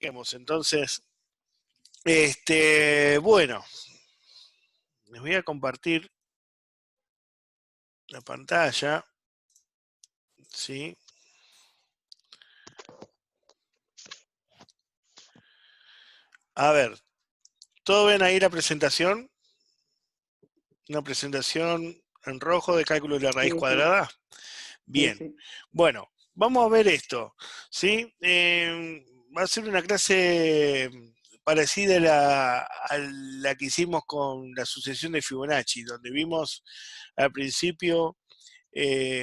Entonces, bueno, les voy a compartir la pantalla, ¿sí? A ver, ¿todo ven ahí la presentación? Una presentación en rojo de cálculo de la raíz Sí, sí, cuadrada. sí, Bien, sí. bueno, vamos a ver esto, ¿sí? Va a ser una clase parecida a la que hicimos con la sucesión de Fibonacci, donde vimos al principio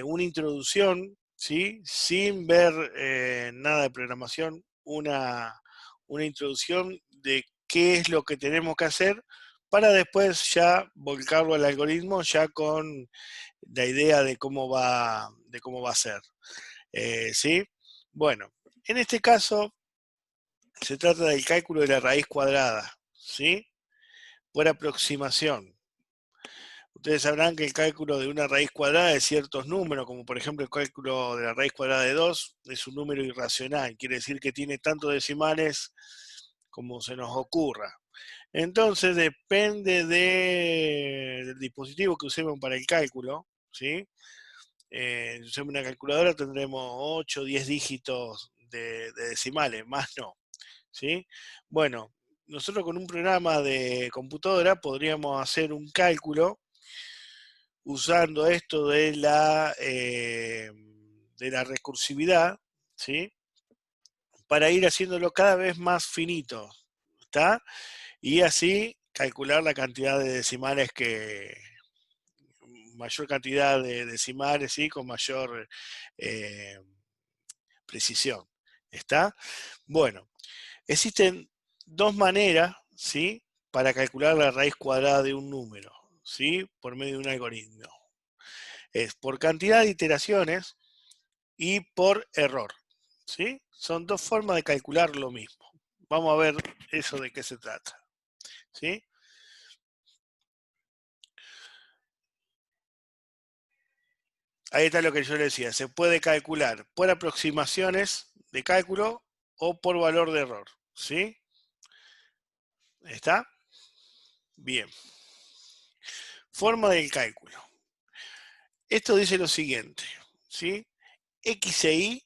una introducción, ¿sí? Sin ver nada de programación, una introducción de qué es lo que tenemos que hacer para después ya volcarlo al algoritmo ya con la idea de cómo va a ser. ¿Sí? Bueno, en este caso se trata del cálculo de la raíz cuadrada, ¿sí? Por aproximación. Ustedes sabrán que el cálculo de una raíz cuadrada de ciertos números, como por ejemplo el cálculo de la raíz cuadrada de 2, es un número irracional, quiere decir que tiene tantos decimales como se nos ocurra. Entonces depende del dispositivo que usemos para el cálculo, ¿sí? Si usamos una calculadora tendremos 8 o 10 dígitos de decimales, más no, ¿sí? Bueno, nosotros con un programa de computadora podríamos hacer un cálculo usando esto de la recursividad, ¿sí? Para ir haciéndolo cada vez más finito, ¿está? Y así calcular la cantidad de decimales mayor cantidad de decimales, ¿sí? Con mayor eh, precisión, ¿está? Bueno, existen dos maneras, ¿sí? Para calcular la raíz cuadrada de un número, ¿sí? Por medio de un algoritmo. Es por cantidad de iteraciones y por error, ¿sí? Son dos formas de calcular lo mismo. Vamos a ver eso de qué se trata, ¿sí? Ahí está lo que yo le decía, se puede calcular por aproximaciones de cálculo o por valor de error, ¿sí? ¿Está? Bien. Forma del cálculo. Esto dice lo siguiente, ¿sí? XI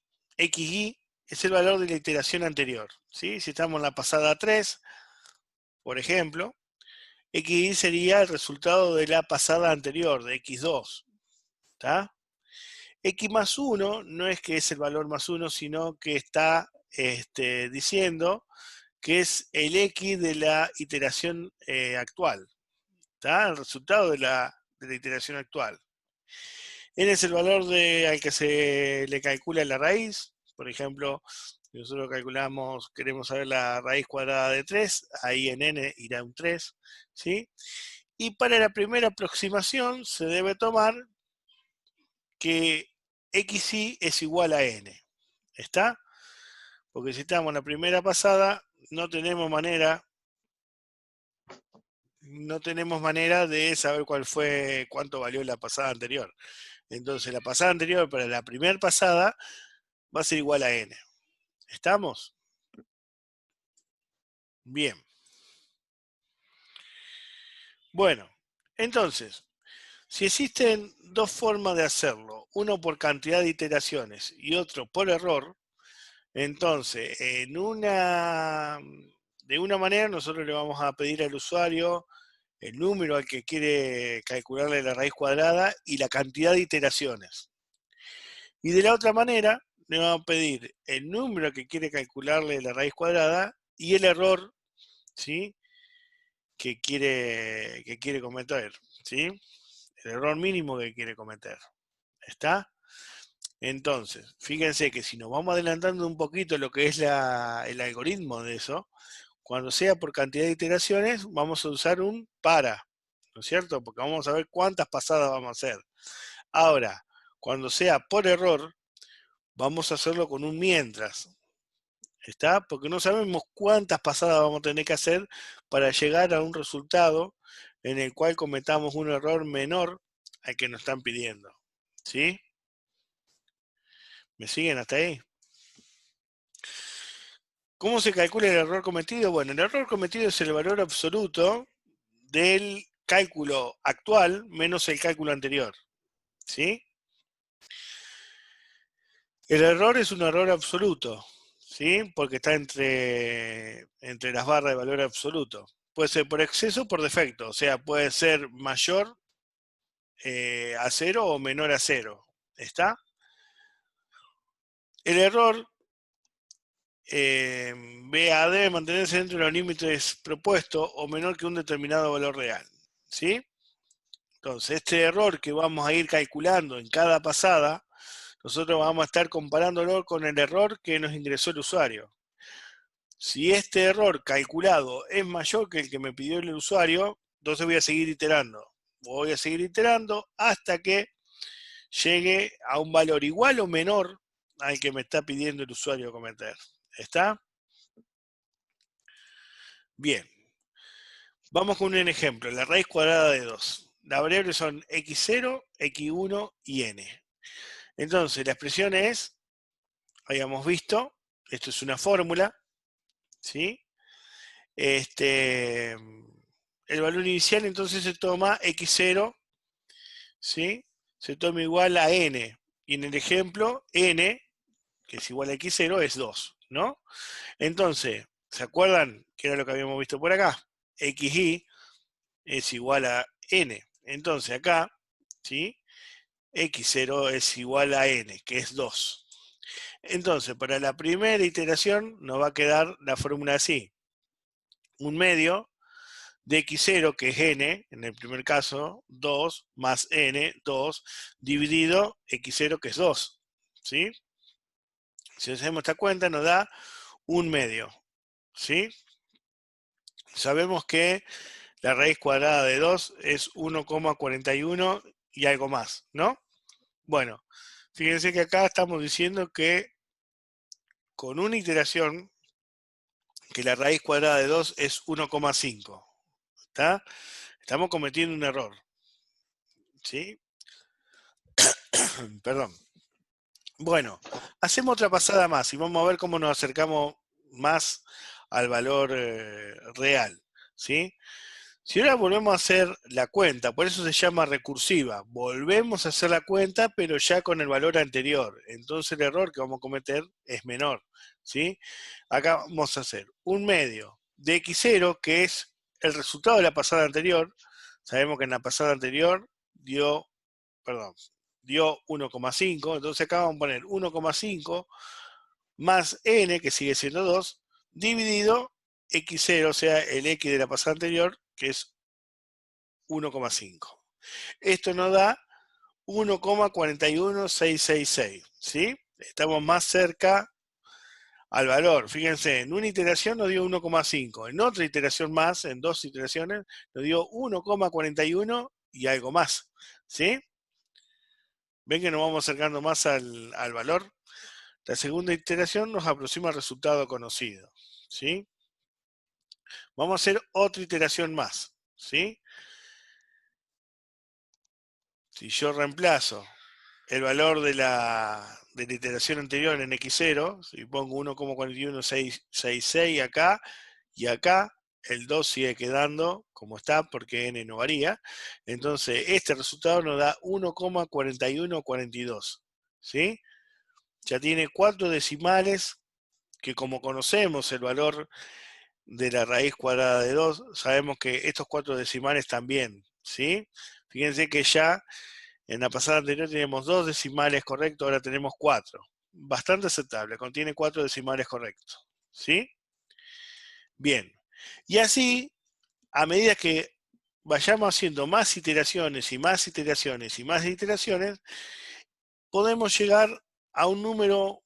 es el valor de la iteración anterior, ¿sí? Si estamos en la pasada 3, por ejemplo, XI sería el resultado de la pasada anterior, de X2, ¿está? X más 1 no es que es el valor más 1, sino que está diciendo que es el X de la iteración actual, ¿está? El resultado de la iteración actual. N es el valor al que se le calcula la raíz. Por ejemplo, si nosotros calculamos, queremos saber la raíz cuadrada de 3, ahí en n irá un 3, ¿sí? Y para la primera aproximación se debe tomar que xi es igual a n, ¿está? Porque si estamos en la primera pasada, no tenemos manera de saber cuánto valió la pasada anterior. Entonces la pasada anterior para la primera pasada va a ser igual a n. ¿Estamos? Bien. Bueno, entonces, si existen dos formas de hacerlo, uno por cantidad de iteraciones y otro por error, entonces, de una manera nosotros le vamos a pedir al usuario el número al que quiere calcularle la raíz cuadrada y la cantidad de iteraciones. Y de la otra manera, le vamos a pedir el número al que quiere calcularle la raíz cuadrada y el error, ¿sí? que quiere cometer, ¿sí? El error mínimo que quiere cometer. ¿Está? Entonces, fíjense que si nos vamos adelantando un poquito lo que es el algoritmo de eso, cuando sea por cantidad de iteraciones, vamos a usar un para, ¿no es cierto? Porque vamos a ver cuántas pasadas vamos a hacer. Ahora, cuando sea por error, vamos a hacerlo con un mientras. ¿Está? Porque no sabemos cuántas pasadas vamos a tener que hacer para llegar a un resultado en el cual cometamos un error menor al que nos están pidiendo. ¿Sí? ¿Me siguen hasta ahí? ¿Cómo se calcula el error cometido? Bueno, el error cometido es el valor absoluto del cálculo actual menos el cálculo anterior, ¿sí? El error es un error absoluto, ¿sí? Porque está entre las barras de valor absoluto. Puede ser por exceso o por defecto, o sea, puede ser mayor a 0 o menor a 0. ¿Está? El error BA debe mantenerse dentro de los límites propuestos o menor que un determinado valor real, ¿sí? Entonces, este error que vamos a ir calculando en cada pasada, nosotros vamos a estar comparándolo con el error que nos ingresó el usuario. Si este error calculado es mayor que el que me pidió el usuario, entonces voy a seguir iterando. Voy a seguir iterando hasta que llegue a un valor igual o menor al que me está pidiendo el usuario cometer. ¿Está? Bien. Vamos con un ejemplo. La raíz cuadrada de 2. Las variables son x0, x1 y n. Entonces, la expresión es, habíamos visto, esto es una fórmula, ¿sí? El valor inicial entonces se toma x0, ¿sí? Se toma igual a n. Y en el ejemplo, n, que es igual a x0, es 2, ¿no? Entonces, ¿se acuerdan qué era lo que habíamos visto por acá? xy es igual a n. Entonces acá, ¿sí? x0 es igual a n, que es 2. Entonces, para la primera iteración nos va a quedar la fórmula así. Un medio de x0, que es n, en el primer caso, 2, más n, 2, dividido x0, que es 2. ¿Sí? Si hacemos esta cuenta, nos da un medio. ¿Sí? Sabemos que la raíz cuadrada de 2 es 1,41 y algo más, ¿no? Bueno, fíjense que acá estamos diciendo que con una iteración, que la raíz cuadrada de 2 es 1,5. ¿Está? Estamos cometiendo un error. ¿Sí? Perdón. Bueno, hacemos otra pasada más y vamos a ver cómo nos acercamos más al valor real. ¿Sí? Si ahora volvemos a hacer la cuenta, por eso se llama recursiva, volvemos a hacer la cuenta, pero ya con el valor anterior. Entonces el error que vamos a cometer es menor. ¿Sí? Acá vamos a hacer un medio de x0, que es el resultado de la pasada anterior. Sabemos que en la pasada anterior dio 1,5, entonces acá vamos a poner 1,5 más n, que sigue siendo 2, dividido x0, o sea, el x de la pasada anterior, que es 1,5. Esto nos da 1,41666, ¿sí? Estamos más cerca al valor. Fíjense, en una iteración nos dio 1,5, en otra iteración más, en dos iteraciones, nos dio 1,41 y algo más, ¿sí? ¿Ven que nos vamos acercando más al valor? La segunda iteración nos aproxima al resultado conocido, ¿sí? Vamos a hacer otra iteración más, ¿sí? Si yo reemplazo el valor de la iteración anterior en x0, si pongo 1,41666 acá y acá, el 2 sigue quedando como está porque n no varía, entonces este resultado nos da 1,4142, ¿sí? Ya tiene 4 decimales que, como conocemos el valor de la raíz cuadrada de 2, sabemos que estos 4 decimales también, ¿sí? Fíjense que ya en la pasada anterior teníamos 2 decimales correctos, ahora tenemos 4. Bastante aceptable, contiene 4 decimales correctos, ¿sí? Bien, y así, a medida que vayamos haciendo más iteraciones y más iteraciones y más iteraciones, podemos llegar a un número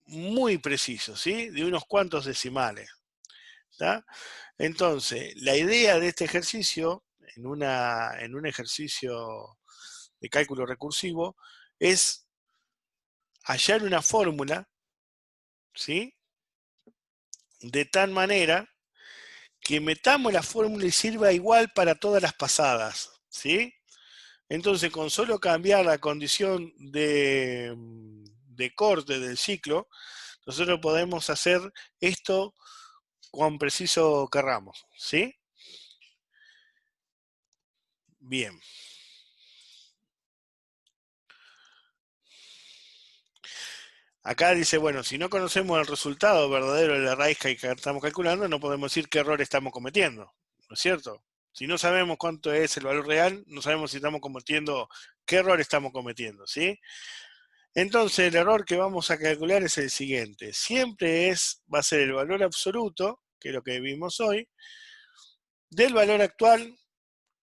muy preciso, ¿sí? De unos cuantos decimales. ¿Tá? Entonces, la idea de este ejercicio, en un ejercicio de cálculo recursivo, es hallar una fórmula, ¿sí? De tal manera que metamos la fórmula y sirva igual para todas las pasadas, ¿sí? Entonces, con solo cambiar la condición de corte del ciclo, nosotros podemos hacer esto cuán preciso querramos, ¿sí? Bien. Acá dice, bueno, si no conocemos el resultado verdadero de la raíz que estamos calculando, no podemos decir qué error estamos cometiendo, ¿no es cierto? Si no sabemos cuánto es el valor real, no sabemos si estamos cometiendo, qué error estamos cometiendo, ¿sí? Entonces el error que vamos a calcular es el siguiente. Siempre va a ser el valor absoluto, que es lo que vimos hoy, del valor actual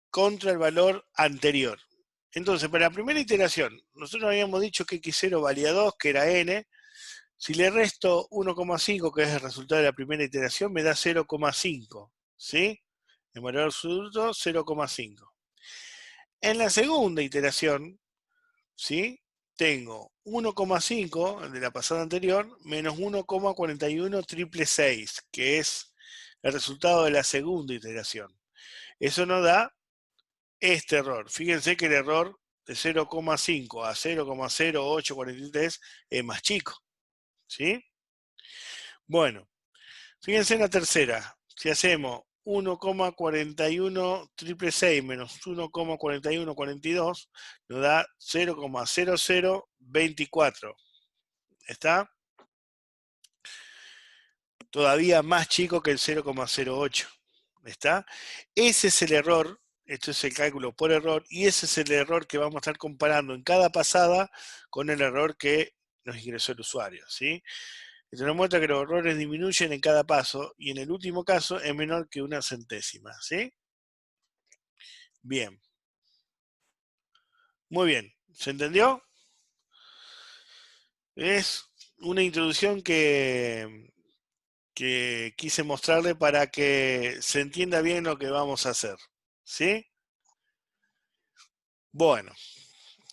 contra el valor anterior. Entonces, para la primera iteración, nosotros habíamos dicho que x0 valía 2, que era n. Si le resto 1,5, que es el resultado de la primera iteración, me da 0,5, ¿sí? El valor absoluto, 0,5. En la segunda iteración, ¿sí? Tengo 1,5, el de la pasada anterior, menos 1,41 que es el resultado de la segunda iteración. Eso nos da este error. Fíjense que el error de 0,5 a 0,0843 es más chico, ¿sí? Bueno, fíjense en la tercera. Si hacemos 1,41666 menos 1,4142 nos da 0,0024. ¿Está? Todavía más chico que el 0,08. ¿Está? Ese es el error, esto es el cálculo por error, y ese es el error que vamos a estar comparando en cada pasada con el error que nos ingresó el usuario, ¿sí? Esto nos muestra que los errores disminuyen en cada paso, y en el último caso es menor que una centésima, ¿sí? Bien. Muy bien. ¿Se entendió? Es una introducción que quise mostrarle para que se entienda bien lo que vamos a hacer, ¿sí? Bueno,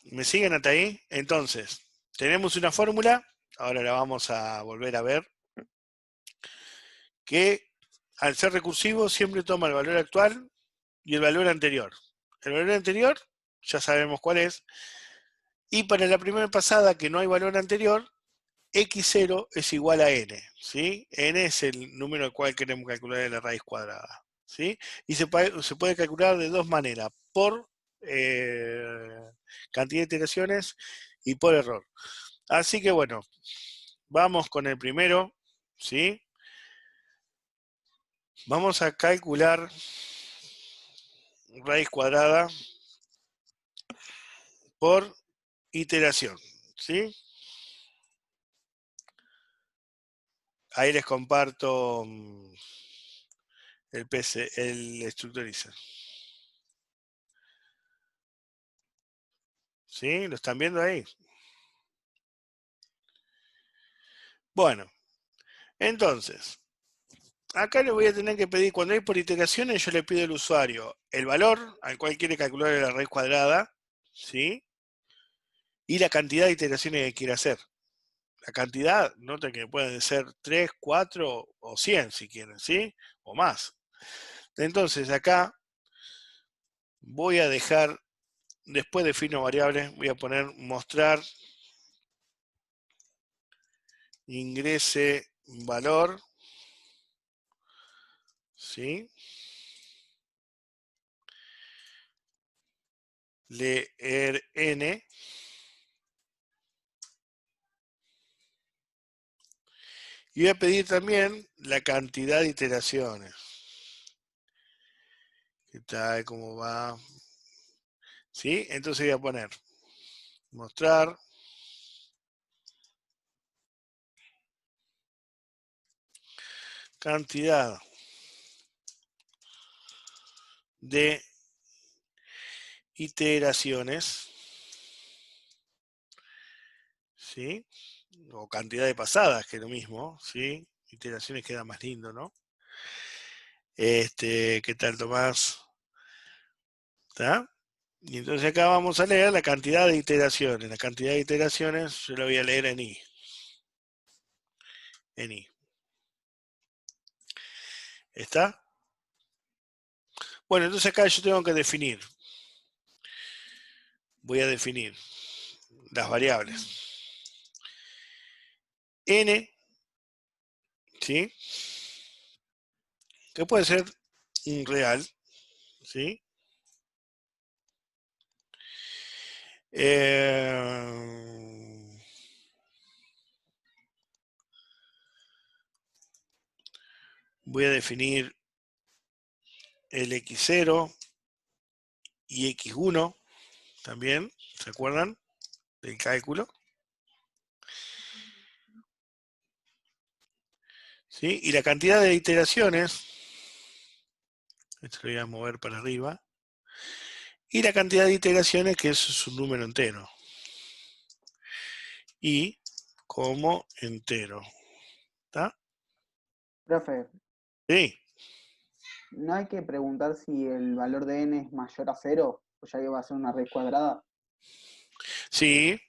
¿me siguen hasta ahí? Entonces, tenemos una fórmula, ahora la vamos a volver a ver, que al ser recursivo siempre toma el valor actual y el valor anterior. El valor anterior, ya sabemos cuál es, y para la primera pasada que no hay valor anterior, x0 es igual a n, ¿sí? N es el número al cual queremos calcular la raíz cuadrada, ¿sí? Y se puede calcular de dos maneras, por cantidad de iteraciones y por error. Así que bueno, vamos con el primero, ¿sí? Vamos a calcular raíz cuadrada por iteración, ¿sí? Ahí les comparto el Structurizr. ¿Sí? ¿Lo están viendo ahí? Bueno, entonces, acá le voy a tener que pedir, cuando hay por iteraciones, yo le pido al usuario el valor al cual quiere calcular la raíz cuadrada, ¿sí? Y la cantidad de iteraciones que quiere hacer. La cantidad, noten que pueden ser 3, 4 o 100 si quieren, ¿sí? O más. Entonces acá voy a dejar, después defino variables, voy a poner mostrar ingrese valor, ¿sí? Leer n, y voy a pedir también la cantidad de iteraciones. ¿Qué tal? ¿Cómo va? ¿Sí? Entonces voy a poner mostrar cantidad de iteraciones, ¿sí? O cantidad de pasadas, que es lo mismo, ¿sí? Iteraciones queda más lindo, ¿no? ¿Qué tal, Tomás? ¿Está? Y entonces acá vamos a leer la cantidad de iteraciones. La cantidad de iteraciones yo la voy a leer en i. En i. ¿Está? Bueno, entonces acá yo tengo que definir. Voy a definir las variables. N ¿sí? Que puede ser un real, ¿sí? Eh, voy a definir el x0 y x1 también, ¿se acuerdan del cálculo? ¿Sí? Y la cantidad de iteraciones, esto lo voy a mover para arriba, y la cantidad de iteraciones, que eso es un número entero. Y como entero. ¿Está? Profe, Sí, ¿no hay que preguntar si el valor de n es mayor a cero? O ya que va a ser una raíz cuadrada. sí,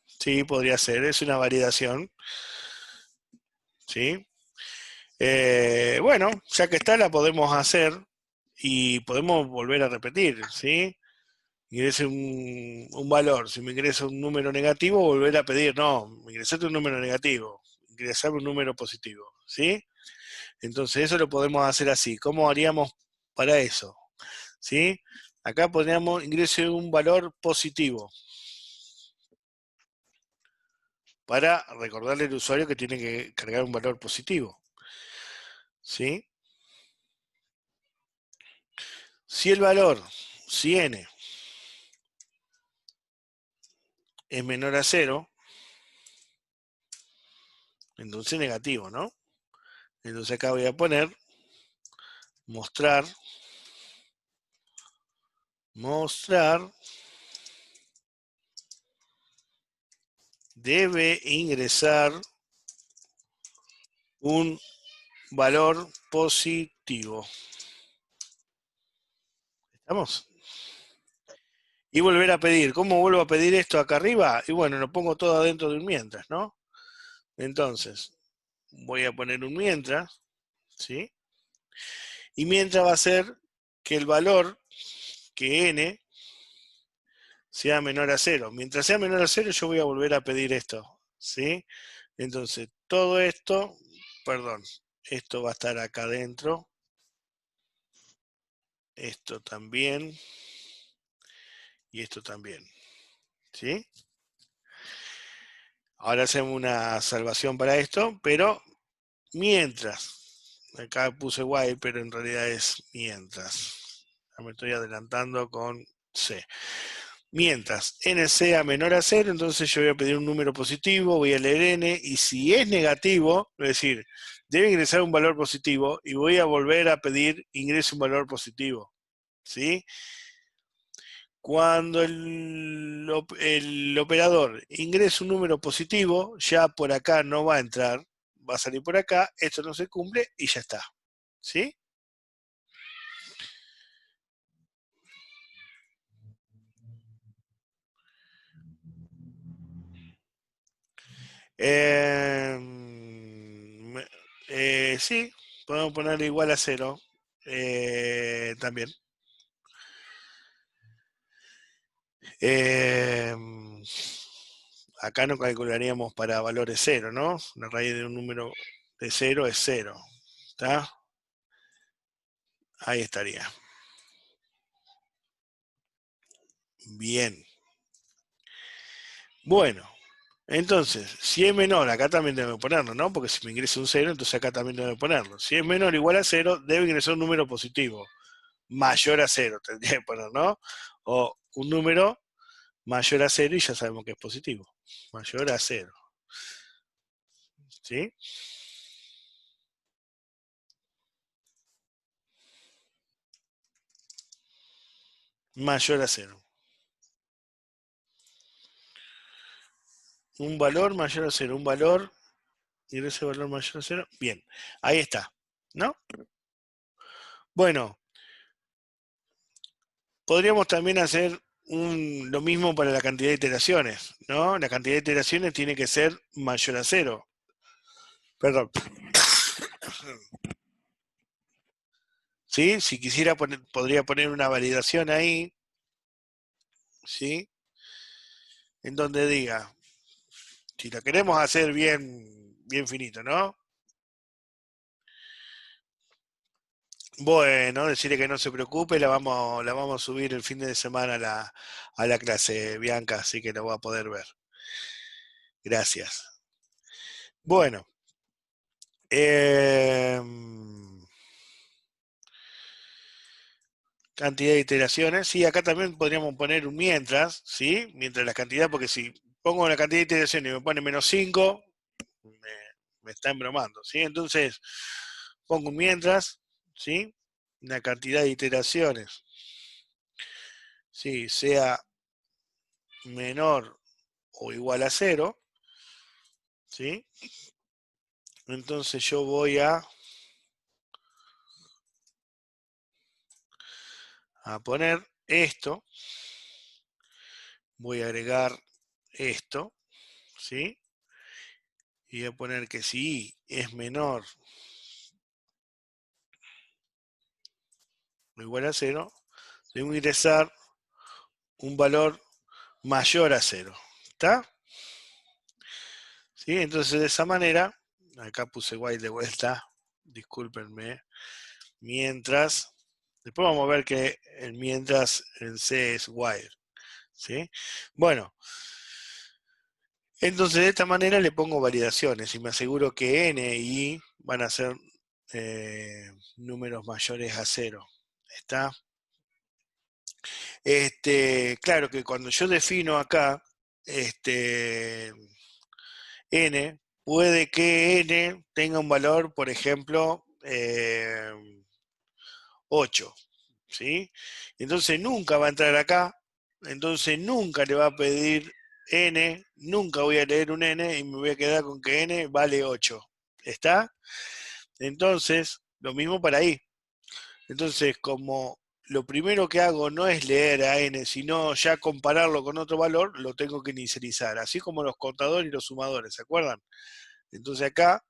sí, podría ser, es una validación. ¿Sí? Bueno, ya que está, la podemos hacer y podemos volver a repetir, ¿sí? Ingrese un valor, si me ingresa un número negativo, volver a pedir, no, ingresate un número negativo, ingresar un número positivo, ¿sí? Entonces eso lo podemos hacer así. ¿Cómo haríamos para eso? ¿Sí? Acá podríamos ingrese un valor positivo para recordarle al usuario que tiene que cargar un valor positivo, ¿sí? Si el valor, si n es menor a cero, entonces negativo, ¿no? Entonces acá voy a poner mostrar, mostrar debe ingresar un valor positivo. ¿Estamos? Y volver a pedir. ¿Cómo vuelvo a pedir esto acá arriba? Y bueno, lo pongo todo adentro de un mientras, ¿no? Entonces, voy a poner un mientras, ¿sí? Y mientras va a ser que el valor, que n, sea menor a cero. Mientras sea menor a cero, yo voy a volver a pedir esto, ¿sí? Entonces, todo esto, perdón, esto va a estar acá adentro, esto también, y esto también, ¿sí? Ahora hacemos una salvación para esto, pero mientras, acá puse while, pero en realidad es mientras. Ya me estoy adelantando con C. Mientras n sea menor a cero, entonces yo voy a pedir un número positivo, voy a leer n, y si es negativo, es decir, debe ingresar un valor positivo, y voy a volver a pedir ingrese un valor positivo, ¿sí? Cuando el operador ingresa un número positivo, ya por acá no va a entrar, va a salir por acá, esto no se cumple y ya está, ¿sí? Eh, sí, podemos ponerle igual a cero también. Eh, acá no calcularíamos para valores cero, ¿no? La raíz de un número de cero es cero. ¿Está? Ahí estaría. Bien. Bueno, entonces, si es menor, acá también debe ponerlo, ¿no? Porque si me ingresa un cero, entonces acá también debe ponerlo. Si es menor o igual a cero, debe ingresar un número positivo. Mayor a cero, tendría que poner, ¿no? O un número mayor a cero y ya sabemos que es positivo. Mayor a cero. ¿Sí? Mayor a cero. Un valor mayor a cero. Un valor y ese valor mayor a cero. Bien, ahí está. ¿No? Bueno, podríamos también hacer lo mismo para la cantidad de iteraciones, ¿no? La cantidad de iteraciones tiene que ser mayor a cero. Perdón. ¿Sí? Si quisiera poner, podría poner una validación ahí, ¿sí? En donde diga, si lo queremos hacer bien, bien finito, ¿no? Bueno, decirle que no se preocupe, la vamos a subir el fin de semana a la clase, Bianca, así que lo va a poder ver. Gracias. Bueno, cantidad de iteraciones. Sí, acá también podríamos poner un mientras, ¿sí? Mientras la cantidad, porque si pongo la cantidad de iteraciones y me pone -5, me, me está embromando, ¿sí? Entonces, pongo un mientras, ¿sí? Una cantidad de iteraciones, ¿sí? Sea menor o igual a 0, ¿sí? Entonces yo voy a poner esto, voy a agregar esto, ¿sí? Y voy a poner que si i es menor o igual a 0, debo ingresar un valor mayor a 0. ¿Está? ¿Sí? Entonces de esa manera, acá puse while de vuelta, discúlpenme, mientras, después vamos a ver que el mientras en C es while. ¿Sí? Bueno, entonces de esta manera le pongo validaciones y me aseguro que n y i van a ser números mayores a 0. ¿Está? Claro que cuando yo defino acá n, puede que n tenga un valor, por ejemplo, 8, ¿sí? Entonces nunca va a entrar acá, entonces nunca le va a pedir n, nunca voy a leer un n y me voy a quedar con que n vale 8. ¿Está? Entonces, lo mismo para ahí. Entonces, como lo primero que hago no es leer a n, sino ya compararlo con otro valor, lo tengo que inicializar, así como los contadores y los sumadores, ¿se acuerdan? Entonces acá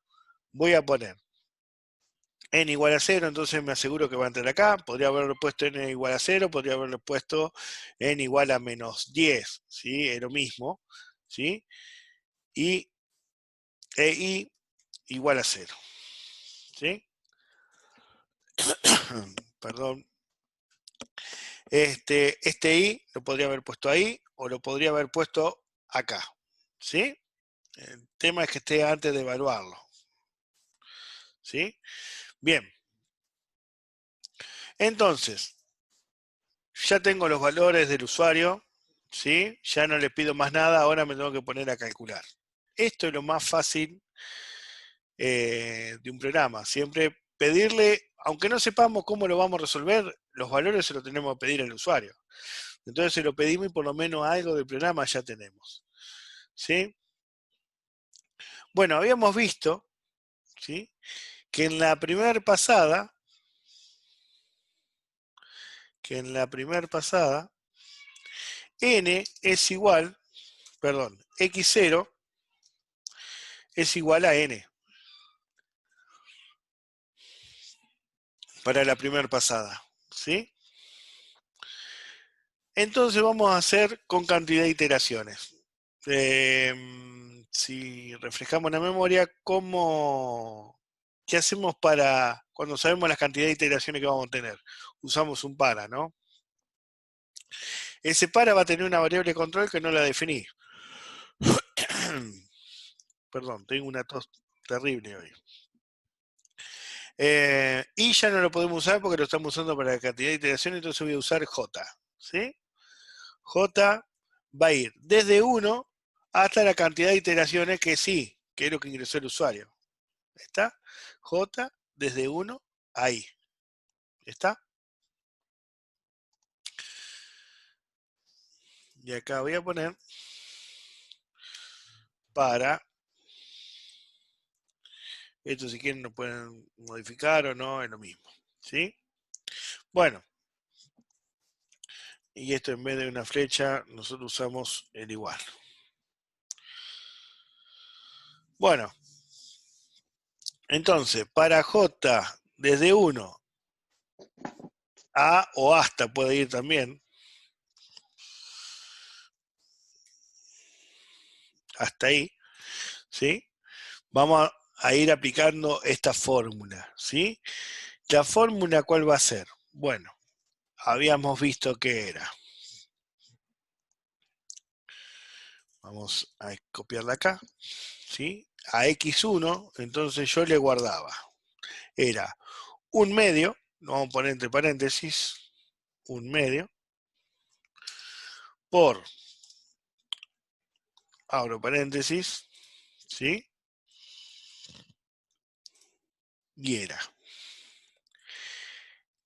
voy a poner n igual a 0, entonces me aseguro que va a entrar acá, podría haberle puesto n igual a 0, podría haberle puesto n igual a -10, ¿sí? Es lo mismo, ¿sí? Y i igual a 0, ¿sí? Perdón. I lo podría haber puesto ahí o lo podría haber puesto acá, ¿sí? El tema es que esté antes de evaluarlo, ¿sí? Bien. Entonces, ya tengo los valores del usuario, ¿sí? Ya no le pido más nada, ahora me tengo que poner a calcular. Esto es lo más fácil de un programa. Siempre pedirle, aunque no sepamos cómo lo vamos a resolver, los valores se los tenemos que pedir al usuario. Entonces se lo pedimos y por lo menos algo del programa ya tenemos. ¿Sí? Bueno, habíamos visto, ¿sí?, que en la primera pasada, n es igual, perdón, x0 es igual a n para la primera pasada, ¿sí? Entonces vamos a hacer con cantidad de iteraciones. Si reflejamos la memoria, ¿qué hacemos para cuando sabemos las cantidades de iteraciones que vamos a tener? Usamos un para, ¿no? Ese para va a tener una variable de control que no la definí. Perdón, tengo una tos terrible hoy. Y ya no lo podemos usar porque lo estamos usando para la cantidad de iteraciones, entonces voy a usar J. ¿Sí? J va a ir desde 1 hasta la cantidad de iteraciones que sí, que es lo que ingresó el usuario. ¿Está? J desde 1 ahí. ¿Está? Y acá voy a poner para, esto si quieren lo pueden modificar o no, es lo mismo. ¿Sí? Bueno, y esto en vez de una flecha, nosotros usamos el igual. Bueno, entonces, para J desde 1 a o hasta puede ir también, hasta ahí, ¿sí? Vamos a ir aplicando esta fórmula, ¿sí? ¿La fórmula cuál va a ser? Bueno, habíamos visto que era. Vamos a copiarla acá, ¿sí? A x1, entonces yo le guardaba. Era un medio, lo vamos a poner entre paréntesis, un medio, por, abro paréntesis, ¿sí? Y era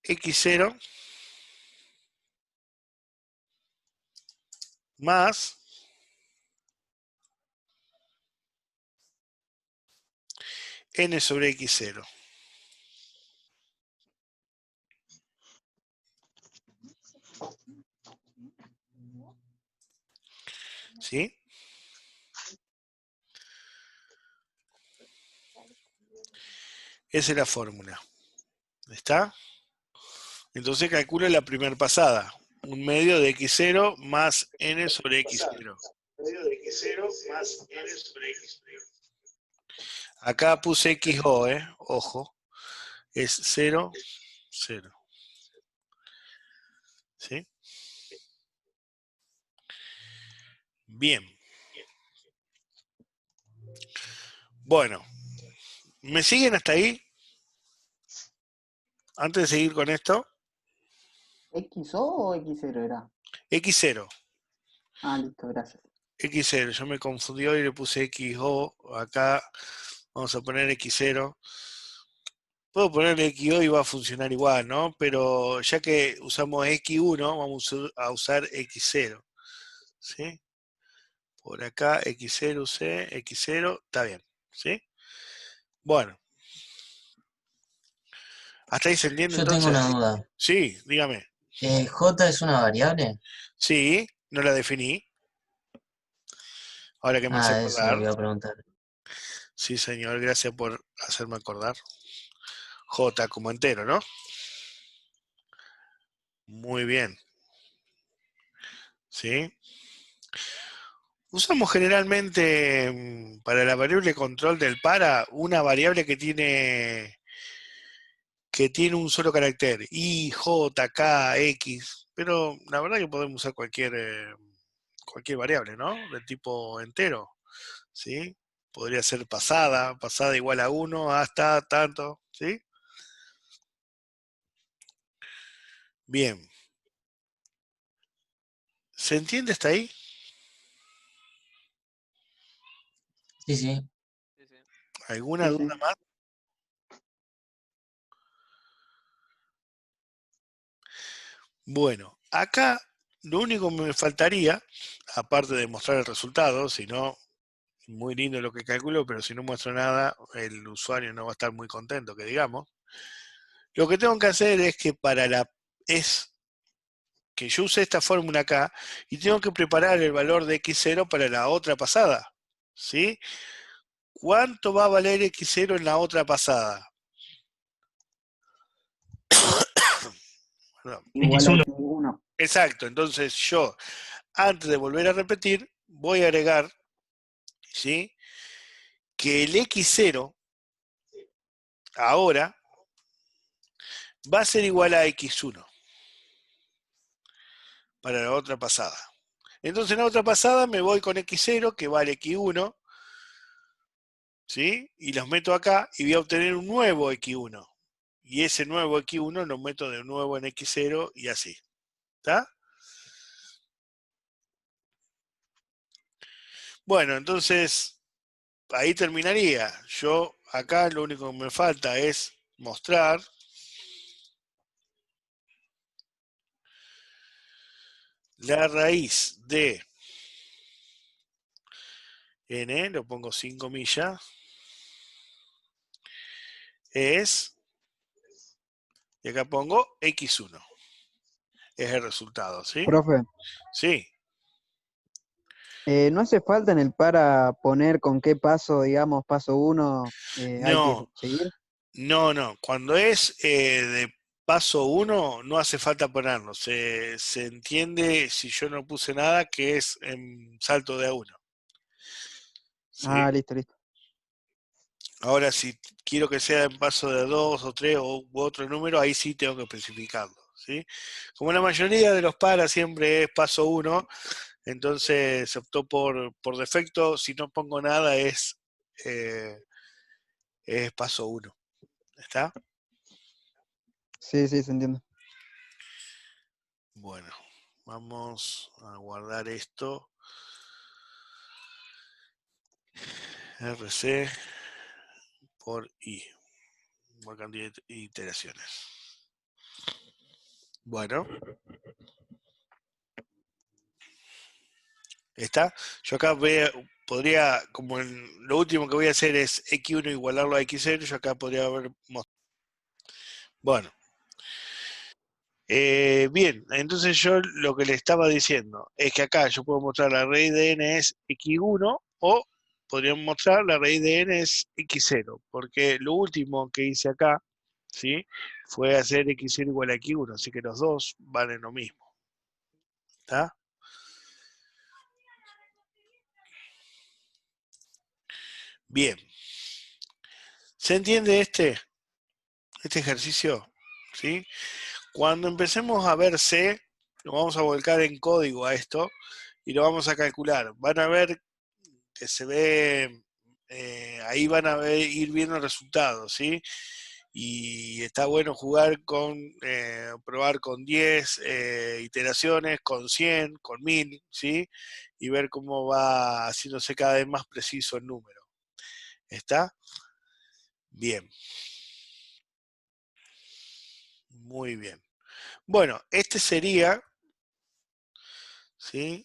x0 más n sobre x0. ¿Sí? Esa es la fórmula. ¿Está? Entonces calculo la primera pasada. Un medio de x0 más n sobre x0. Medio de x0 más n sobre x0. Acá puse xo, ojo. Es 0, 0. ¿Sí? Bien. Bueno, ¿me siguen hasta ahí? Antes de seguir con esto, ¿XO o X0 era? x0. Ah, listo, gracias. x0, yo me confundí y le puse xo. Acá vamos a poner x0. Puedo ponerle xo y va a funcionar igual, ¿no? Pero ya que usamos x1, vamos a usar x0. ¿Sí? Por acá x0 usé, x0, está bien. ¿Sí? Bueno, ¿hasta ahí se entiende Yo tengo entonces? una duda. Sí, dígame. ¿J es una variable? Sí, no la definí. Ahora que me hace Ah, eso acordar. iba a preguntar. Sí, señor, gracias por hacerme acordar. J como entero, ¿no? Muy bien. ¿Sí? Usamos generalmente para la variable control del para una variable que tiene un solo carácter, I, J, K, X, pero la verdad que podemos usar cualquier variable, ¿no? Del tipo entero, ¿sí? Podría ser pasada igual a 1 hasta tanto, ¿sí? Bien. ¿Se entiende hasta ahí? Sí, sí. Sí, sí. ¿Alguna Sí, duda sí. más? Bueno, acá lo único que me faltaría, aparte de mostrar el resultado, si no, muy lindo lo que calculo, pero si no muestro nada, el usuario no va a estar muy contento, que digamos. Lo que tengo que hacer es que es que yo use esta fórmula acá y tengo que preparar el valor de x0 para la otra pasada, ¿sí? ¿Cuánto va a valer x0 en la otra pasada? Perdón. Igual a X1. X1. Exacto, entonces yo, antes de volver a repetir, voy a agregar, ¿sí? Que el x0 ahora va a ser igual a x1 para la otra pasada. Entonces en la otra pasada me voy con x0 que vale x1, ¿sí? Y los meto acá y voy a obtener un nuevo x1. Y ese nuevo x1 lo meto de nuevo en x0 y así. ¿Está? Bueno, entonces ahí terminaría. Yo acá lo único que me falta es mostrar la raíz de n, lo pongo sin comillas, es, y acá pongo x1. Es el resultado, ¿sí? Profe, Sí. ¿no hace falta en el para poner con qué paso, digamos, paso uno, hay que No, seguir? no. Cuando es de paso 1, no hace falta ponerlo. Se entiende, si yo no puse nada, que es en salto de a 1. ¿Sí? Ah, listo, listo. Ahora, si quiero que sea en paso de 2 o 3 u otro número, ahí sí tengo que especificarlo, ¿sí? Como la mayoría de los paras siempre es paso 1, entonces se optó por defecto, si no pongo nada eh, es paso 1. ¿Está? Sí, sí, se entiende. Bueno, vamos a guardar esto. RC por I, por cantidad de iteraciones. Bueno, ¿está? Yo acá podría, como lo último que voy a hacer es X1 igualarlo a X0, yo acá podría haber mostrado. Bueno, bien, entonces yo lo que le estaba diciendo es que acá yo puedo mostrar la raíz de n es X1 o podríamos mostrar la raíz de n es X0, porque lo último que hice acá, ¿sí? Fue hacer X0 igual a X1, así que los dos valen lo mismo. ¿Está? Bien. ¿Se entiende este ejercicio? ¿Sí? Cuando empecemos a ver C, lo vamos a volcar en código a esto y lo vamos a calcular. Van a ver que se ve, ahí van a ir viendo el resultado, ¿sí? Y está bueno jugar con, probar con 10 iteraciones, con 100, con 1000, ¿sí? Y ver cómo va haciéndose cada vez más preciso el número. ¿Está? Bien. Muy bien. Bueno, este sería, ¿sí?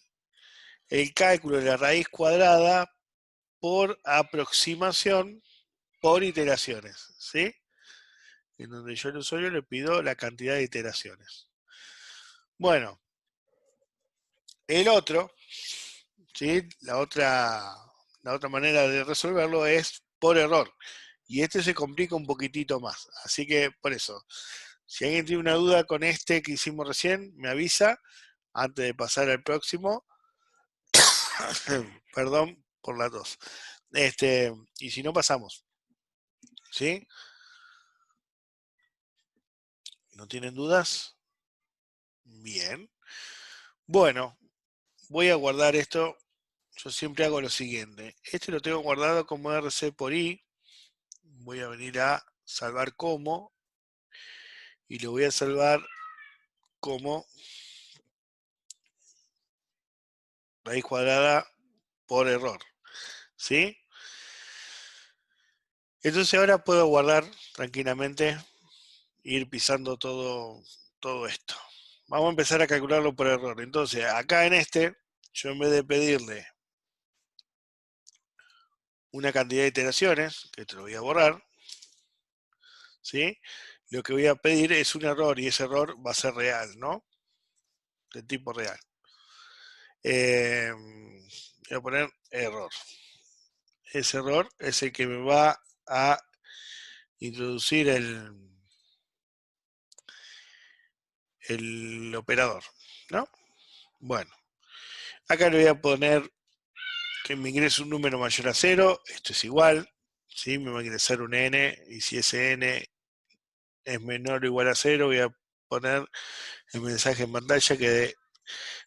El cálculo de la raíz cuadrada por aproximación por iteraciones, ¿sí? En donde yo al usuario le pido la cantidad de iteraciones. Bueno, el otro, ¿sí? La otra manera de resolverlo es por error. Y este se complica un poquitito más. Así que por eso, si alguien tiene una duda con este que hicimos recién, me avisa antes de pasar al próximo. Perdón por la tos. Y si no, pasamos. ¿Sí? ¿No tienen dudas? Bien. Bueno, voy a guardar esto. Yo siempre hago lo siguiente. Este lo tengo guardado como RC por I. Voy a venir a salvar como. Y lo voy a salvar como raíz cuadrada por error. ¿Sí? Entonces ahora puedo guardar tranquilamente, ir pisando todo esto. Vamos a empezar a calcularlo por error. Entonces, acá en este, yo en vez de pedirle una cantidad de iteraciones, que te lo voy a borrar, ¿sí? Lo que voy a pedir es un error y ese error va a ser real, ¿no? De tipo real. Voy a poner error. Ese error es el que me va a introducir el operador, ¿no? Bueno, acá le voy a poner que me ingrese un número mayor a 0, esto es igual, ¿sí? Me va a ingresar un n, y si ese n es menor o igual a 0, voy a poner el mensaje en pantalla que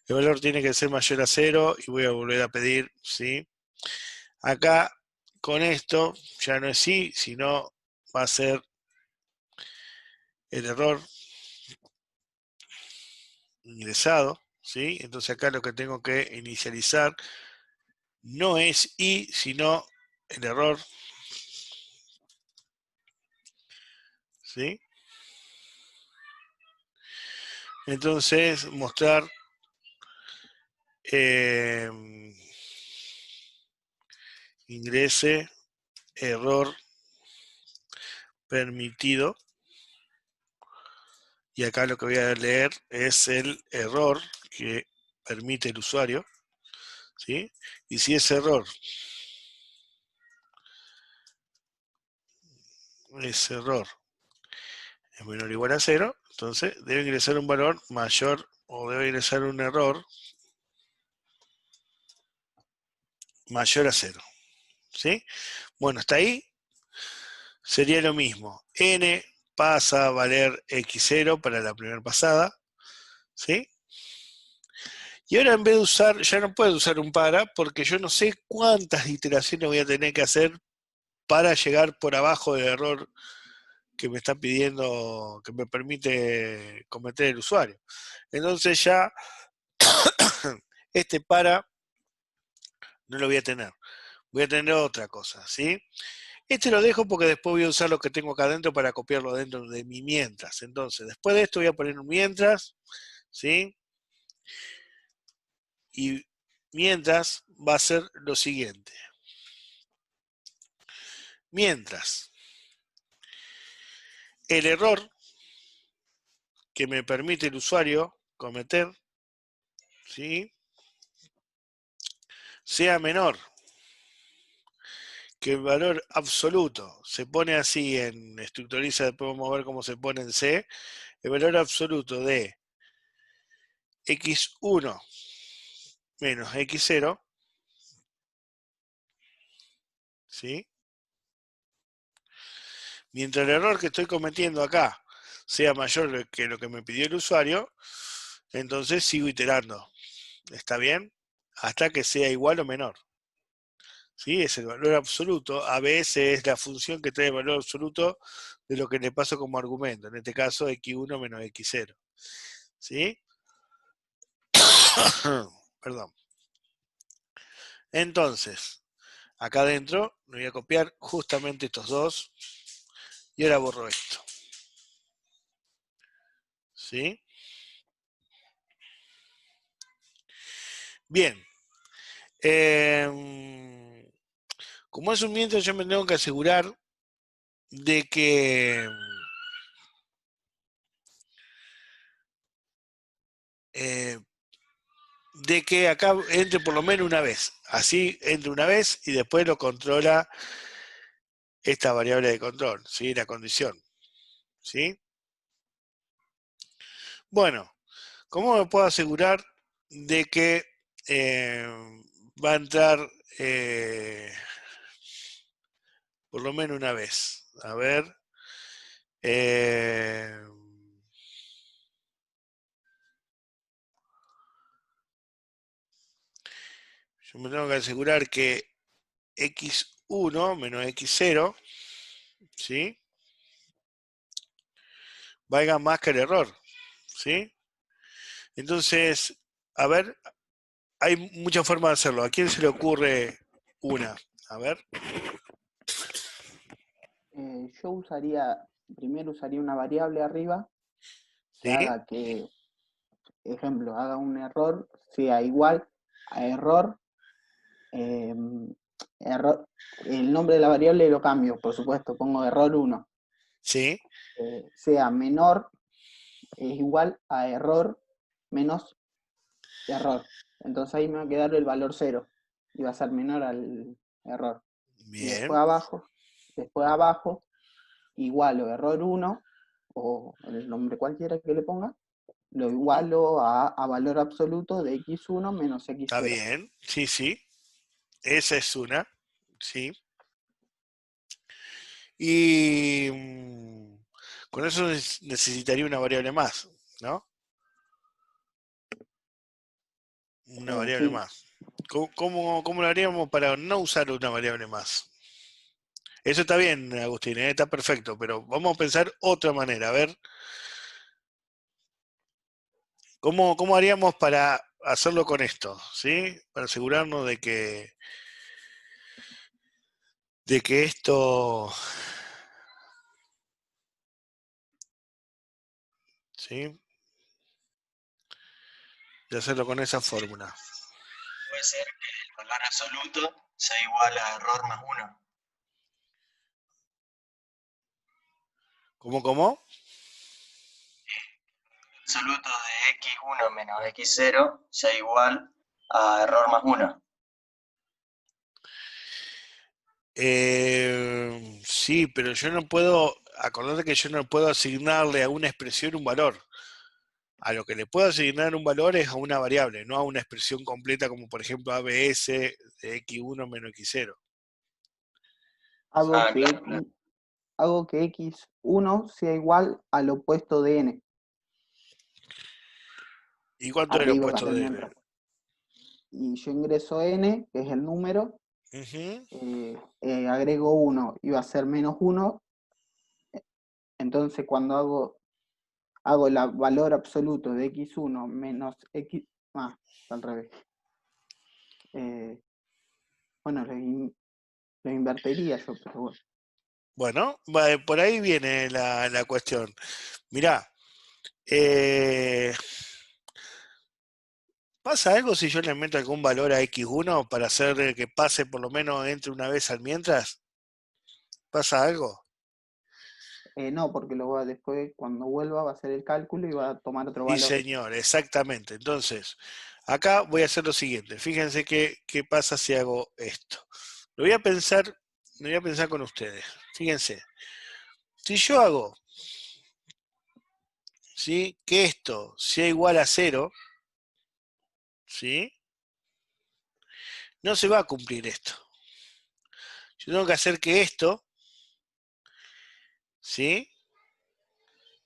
el valor tiene que ser mayor a 0 y voy a volver a pedir, ¿sí? Acá, con esto, ya no es sí, sino va a ser el error ingresado, ¿sí? Entonces acá lo que tengo que inicializar no es i, sino el error, ¿sí? Entonces, mostrar ingrese error permitido. Y acá lo que voy a leer es el error que permite el usuario, ¿sí? Y si ese error es menor o igual a 0, entonces debe ingresar un valor mayor o debe ingresar un error mayor a 0, ¿sí? Bueno, hasta ahí sería lo mismo. N pasa a valer x0 para la primera pasada, ¿sí? Y ahora en vez de usar, ya no puedo usar un para, porque yo no sé cuántas iteraciones voy a tener que hacer para llegar por abajo del error que me está pidiendo, que me permite cometer el usuario. Entonces ya este para no lo voy a tener. Voy a tener otra cosa, ¿sí? Este lo dejo porque después voy a usar lo que tengo acá adentro para copiarlo dentro de mi mientras. Entonces, después de esto voy a poner un mientras, ¿sí? Y mientras va a ser lo siguiente. Mientras el error que me permite el usuario cometer, ¿sí? Sea menor que el valor absoluto, se pone así en estructuriza, después vamos a ver cómo se pone en C, el valor absoluto de x1 menos x0, ¿sí? Mientras el error que estoy cometiendo acá sea mayor que lo que me pidió el usuario, entonces sigo iterando. ¿Está bien? Hasta que sea igual o menor. ¿Sí? Es el valor absoluto. A veces es la función que trae el valor absoluto de lo que le paso como argumento. En este caso, x1 menos x0. ¿Sí? Perdón. Entonces, acá adentro me voy a copiar justamente estos dos y ahora borro esto. ¿Sí? Bien. Como es un mientras, yo me tengo que asegurar de que acá entre por lo menos una vez. Así entre una vez y después lo controla esta variable de control, ¿sí? La condición. ¿Sí? Bueno, ¿cómo me puedo asegurar de que va a entrar por lo menos una vez? A ver. Yo me tengo que asegurar que x1 menos x0, ¿sí? Valga más que el error, ¿sí? Entonces, a ver, hay muchas formas de hacerlo. ¿A quién se le ocurre una? A ver. Yo primero usaría una variable arriba que ¿Sí? haga que, ejemplo, haga un error, sea igual a error, error, el nombre de la variable lo cambio, por supuesto, pongo error 1, ¿Sí? sea menor, es igual a error menos error. Entonces ahí me va a quedar el valor 0 y va a ser menor al error. Y Bien. después abajo, igual o error 1, o el nombre cualquiera que le ponga, lo igualo a valor absoluto de x1 menos Está x0. bien. Sí, sí. Esa es una. Sí. Y con eso necesitaría una variable más, ¿no? Una variable Sí, más. ¿Cómo lo haríamos para no usar una variable más? Eso está bien, Agustín, está perfecto, pero vamos a pensar otra manera. A ver, ¿cómo haríamos para hacerlo con esto? ¿Sí? Para asegurarnos de que esto, ¿sí? De hacerlo con esa fórmula. Puede ser que el valor absoluto sea igual a error más 1. ¿Cómo? Absoluto de x1 menos x0 sea igual a error más 1. Sí, pero yo no puedo, acordate que yo no puedo asignarle a una expresión un valor. A lo que le puedo asignar un valor es a una variable, no a una expresión completa como por ejemplo ABS de x1 menos x0. ABOX Ah, de claro, claro. X hago que x1 sea igual al opuesto de n. ¿Y cuánto es el Arriba opuesto del de n? neutral. Y yo ingreso n, que es el número, Ujú. agrego 1 y va a ser -1. Entonces cuando hago el valor absoluto de x1 menos x... al revés. Bueno, lo invertiría yo, pero bueno. Bueno, por ahí viene la cuestión. Mirá, ¿pasa algo si yo le meto algún valor a x1 para hacer que pase por lo menos entre una vez al mientras? ¿Pasa algo? No, porque después, cuando vuelva, va a hacer el cálculo y va a tomar otro Y valor. señor, exactamente. Entonces, acá voy a hacer lo siguiente. Fíjense qué pasa si hago esto. Lo voy a pensar con ustedes. Fíjense, si yo hago, ¿sí?, que esto sea igual a 0, ¿sí?, no se va a cumplir esto. Yo tengo que hacer que esto, ¿sí?,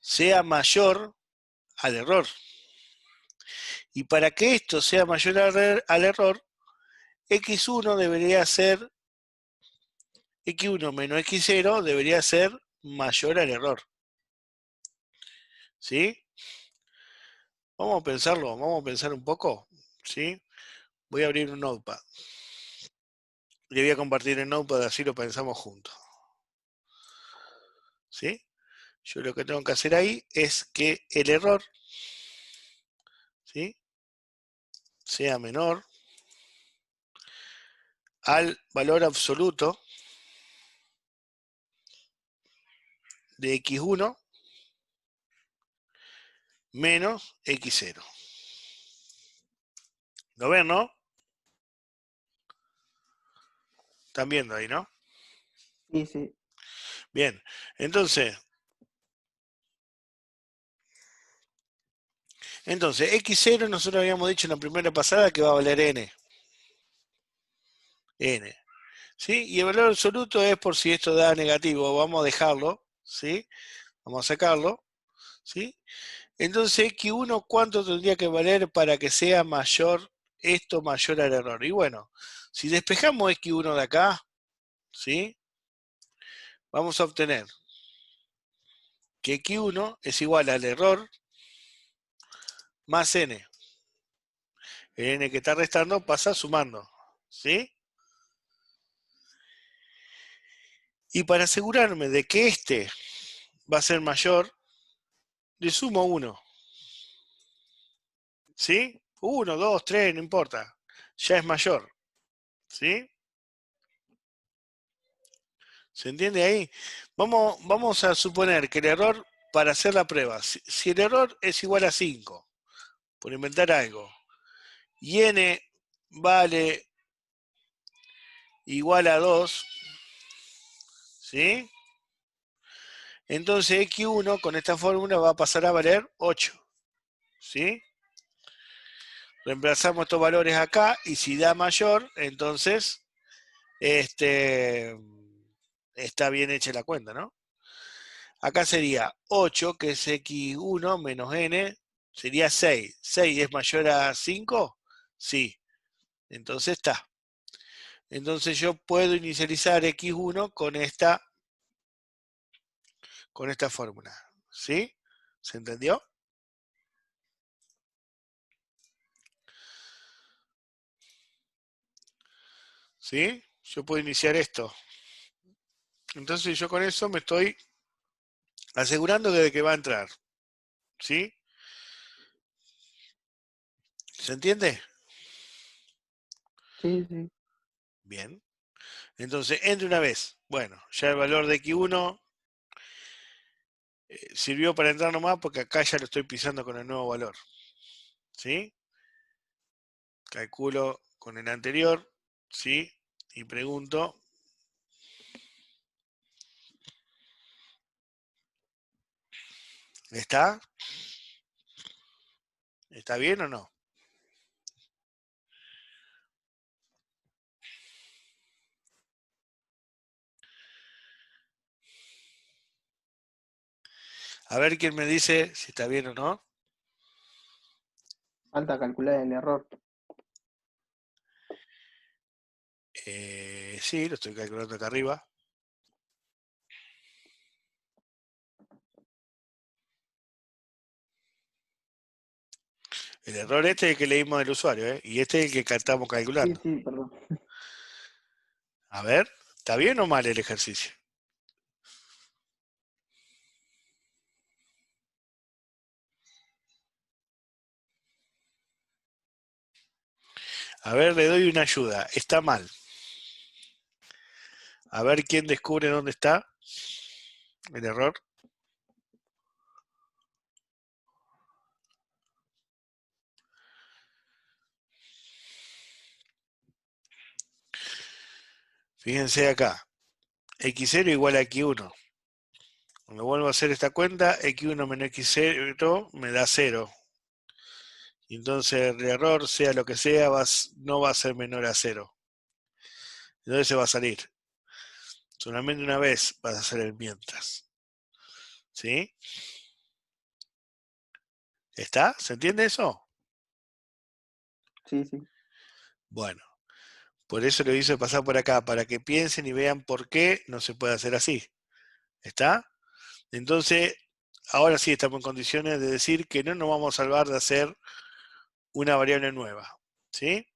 sea mayor al error. Y para que esto sea mayor al error, x1 debería ser, x1 menos x0 debería ser mayor al error. ¿Sí? Vamos a pensarlo, vamos a pensar un poco. ¿Sí? Voy a abrir un notepad. Le voy a compartir el notepad, así lo pensamos juntos. ¿Sí? Yo lo que tengo que hacer ahí es que el error, ¿sí?, sea menor al valor absoluto de x1 menos x0. ¿Lo ven, no? Están viendo ahí, ¿no? Sí, sí. Bien, entonces, x0 nosotros habíamos dicho en la primera pasada que va a valer n. N. ¿Sí? Y el valor absoluto es por si esto da negativo, vamos a dejarlo, ¿sí? Vamos a sacarlo, ¿sí? Entonces, x1, ¿cuánto tendría que valer para que sea mayor, esto mayor al error? Y bueno, si despejamos x1 de acá, ¿sí?, vamos a obtener que x1 es igual al error más n. El n que está restando pasa sumando, ¿sí? Y para asegurarme de que este va a ser mayor, le sumo 1. ¿Sí? 1, 2, 3, no importa. Ya es mayor. ¿Sí? ¿Se entiende ahí? Vamos a suponer que el error, para hacer la prueba, si el error es igual a 5, por inventar algo, y n vale igual a 2, ¿sí?, entonces x1 con esta fórmula va a pasar a valer 8. ¿Sí? Reemplazamos estos valores acá y si da mayor, entonces está bien hecha la cuenta, ¿no? Acá sería 8, que es x1 menos n, sería 6. ¿6 es mayor a 5? Sí. Entonces está. Entonces yo puedo inicializar x1 con esta fórmula. ¿Sí? ¿Se entendió? ¿Sí? Yo puedo iniciar esto. Entonces yo con eso me estoy asegurando de que va a entrar. ¿Sí? ¿Se entiende? Sí, sí. Bien. Entonces, entre una vez. Bueno, ya el valor de x1 sirvió para entrar nomás porque acá ya lo estoy pisando con el nuevo valor. ¿Sí? Calculo con el anterior. ¿Sí? Y pregunto. ¿Está? ¿Está bien o no? A ver quién me dice si está bien o no. Falta calcular el error. Sí, lo estoy calculando acá arriba. El error este es el que leímos del usuario, ¿eh? Y este es el que estamos Sí, calculando. sí, perdón. A ver, ¿está bien o mal el ejercicio? A ver, le doy una ayuda. Está mal. A ver quién descubre dónde está el error. Fíjense acá. X0 igual a X1. Cuando vuelvo a hacer esta cuenta, X1 menos X0 me da 0. Entonces el error, sea lo que sea, no va a ser menor a 0. Entonces se va a salir. Solamente una vez vas a hacer el mientras. ¿Sí? ¿Está? ¿Se entiende eso? Sí, sí. Bueno, por eso lo hice pasar por acá, para que piensen y vean por qué no se puede hacer así. ¿Está? Entonces, ahora sí estamos en condiciones de decir que no nos vamos a salvar de hacer una variable nueva. ¿Sí?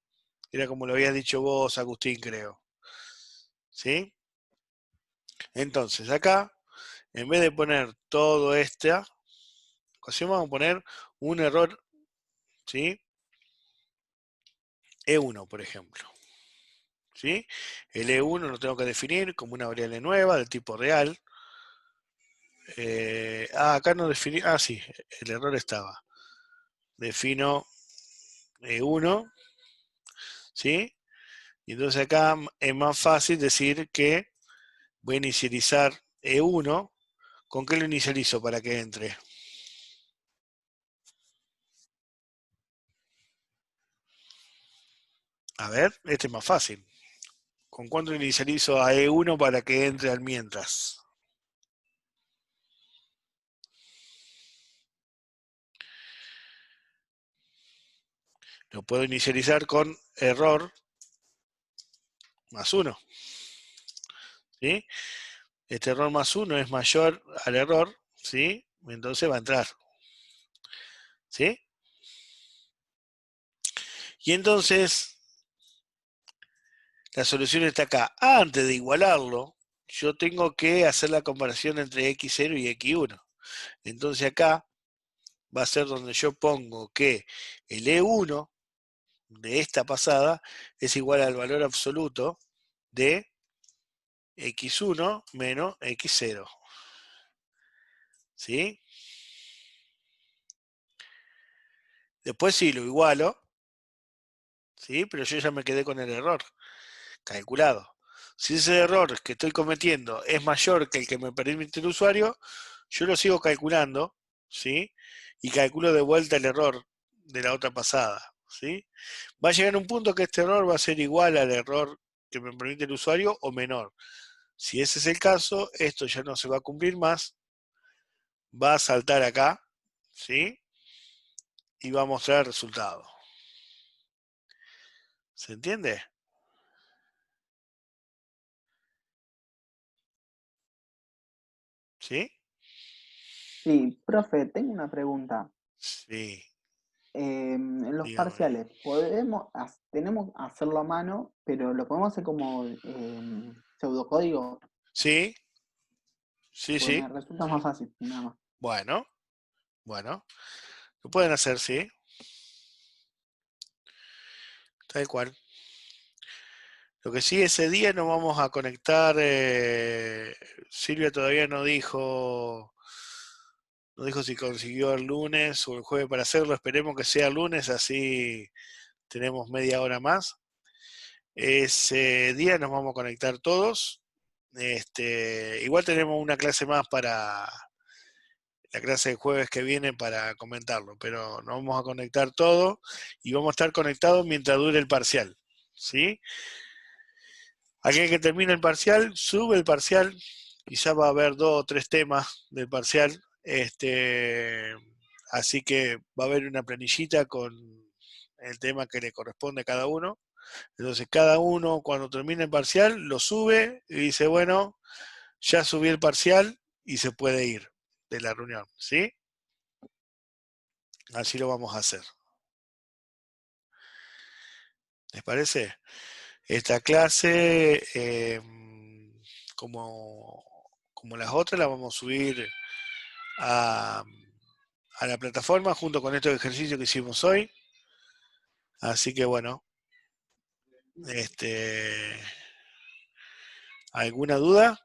Era como lo habías dicho vos, Agustín, creo. ¿Sí? Entonces, acá, en vez de poner todo esta ocasión, vamos a poner un error, ¿sí? E1, por ejemplo. ¿Sí? El E1 lo tengo que definir como una variable nueva del tipo real. Acá no definí. Ah, sí, el error estaba. Defino E1, ¿sí? Y entonces acá es más fácil decir que voy a inicializar E1. ¿Con qué lo inicializo para que entre? A ver, este es más fácil. ¿Con cuánto inicializo a E1 para que entre al mientras? Lo puedo inicializar con error más 1. ¿Sí? Este error más 1 es mayor al error, ¿sí? Entonces va a entrar. ¿Sí? Y entonces, la solución está acá. Antes de igualarlo, yo tengo que hacer la comparación entre X0 y X1. Entonces acá va a ser donde yo pongo que el E1 de esta pasada es igual al valor absoluto de X1 menos X0. ¿Sí? Después sí lo igualo, ¿sí? Pero yo ya me quedé con el error calculado. Si ese error que estoy cometiendo es mayor que el que me permite el usuario, yo lo sigo calculando, ¿sí? Y calculo de vuelta el error de la otra pasada, ¿sí? Va a llegar un punto que este error va a ser igual al error que me permite el usuario o menor. Si ese es el caso, esto ya no se va a cumplir más, va a saltar acá, ¿sí? Y va a mostrar el resultado. ¿Se entiende? ¿Sí? Sí, profe, tengo una pregunta. Sí, En los dígame. parciales, tenemos que hacerlo a mano, pero lo podemos hacer como pseudocódigo, Sí, sí, porque sí. me resulta más fácil, nada más. Bueno, bueno. Lo pueden hacer, sí. Tal cual. Lo que sí, ese día nos vamos a conectar. Silvia todavía no dijo si consiguió el lunes o el jueves para hacerlo. Esperemos que sea el lunes, así tenemos media hora más. Ese día nos vamos a conectar todos. Igual tenemos una clase más para la clase de jueves que viene para comentarlo, pero nos vamos a conectar todos y vamos a estar conectados mientras dure el parcial. ¿Sí? Aquel que termine el parcial, sube el parcial y ya va a haber 2 o 3 temas del parcial Así que va a haber una planillita con el tema que le corresponde a cada uno. Entonces cada uno cuando termine el parcial lo sube y dice, bueno, ya subí el parcial y se puede ir de la reunión, ¿sí? Así lo vamos a hacer. ¿Les parece? Esta clase, como las otras, la vamos a subir a la plataforma junto con estos ejercicios que hicimos hoy. Así que bueno, ¿alguna duda?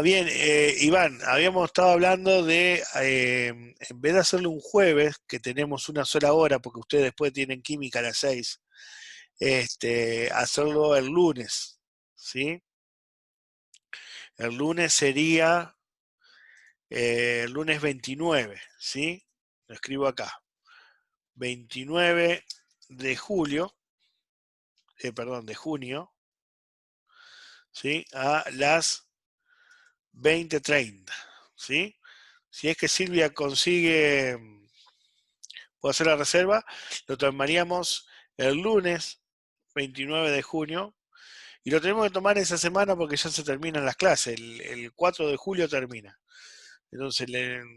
Bien, Iván, habíamos estado hablando de, en vez de hacerlo un jueves, que tenemos una sola hora, porque ustedes después tienen química a las 6, hacerlo el lunes, ¿sí? El lunes sería el lunes 29, ¿sí? Lo escribo acá. 29 de julio, perdón, de junio, ¿sí? A las 20:30, ¿sí? Si es que Silvia consigue, puede hacer la reserva, lo tomaríamos el lunes 29 de junio y lo tenemos que tomar esa semana porque ya se terminan las clases, el 4 de julio termina. Entonces,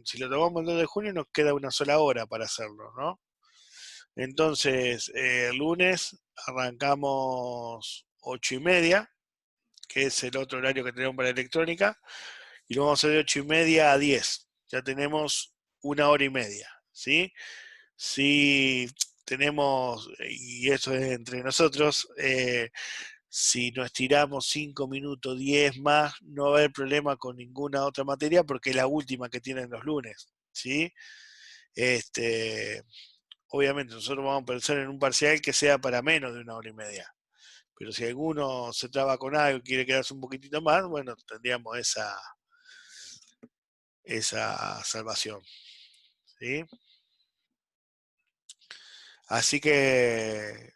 si lo tomamos el 2 de junio nos queda una sola hora para hacerlo, ¿no? Entonces, el lunes arrancamos 8:30, que es el otro horario que tenemos para electrónica, y lo vamos a hacer de 8:30 a 10. Ya tenemos una hora y media, ¿sí? Si tenemos, y eso es entre nosotros, si nos tiramos 5 minutos, 10 más, no va a haber problema con ninguna otra materia porque es la última que tienen los lunes, ¿sí? Obviamente nosotros vamos a pensar en un parcial que sea para menos de una hora y media. Pero si alguno se traba con algo y quiere quedarse un poquitito más, bueno, tendríamos esa salvación, ¿sí? Así que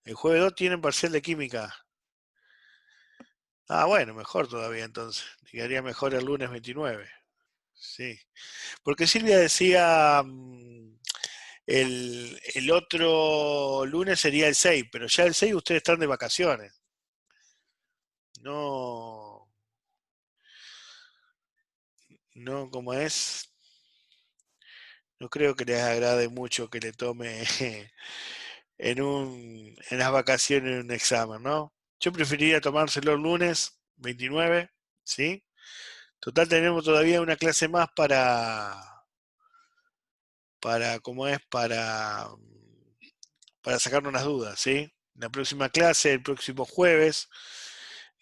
el jueves 2 tienen parcial de química. Bueno, mejor todavía entonces. Quedaría mejor el lunes 29. Sí. Porque Silvia decía, el otro lunes sería el 6, pero ya el 6 ustedes están de vacaciones. No, no, como es, no creo que les agrade mucho que le tome en las vacaciones un examen, ¿no? Yo preferiría tomárselo el lunes 29, ¿sí? Total, tenemos todavía una clase más ¿cómo es? Para sacarnos las dudas, ¿sí? La próxima clase, el próximo jueves,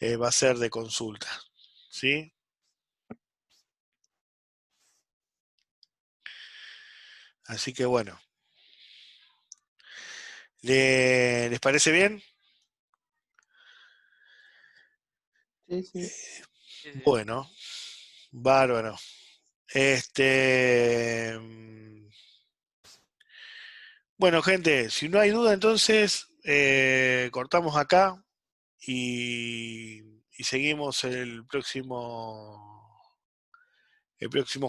va a ser de consulta, ¿sí? Así que bueno. ¿Les parece bien? Sí, sí. Bueno, bárbaro. Bueno, gente, si no hay duda, entonces cortamos acá y seguimos el próximo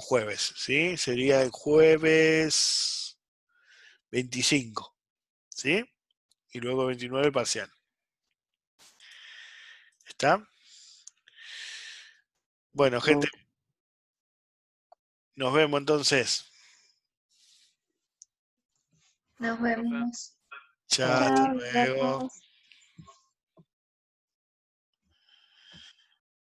jueves, ¿sí? Sería el jueves 25, ¿sí? Y luego 29 el parcial. ¿Está? Bueno, gente, nos vemos entonces. Nos vemos. Chao, hasta Chao. Chao, luego. gracias.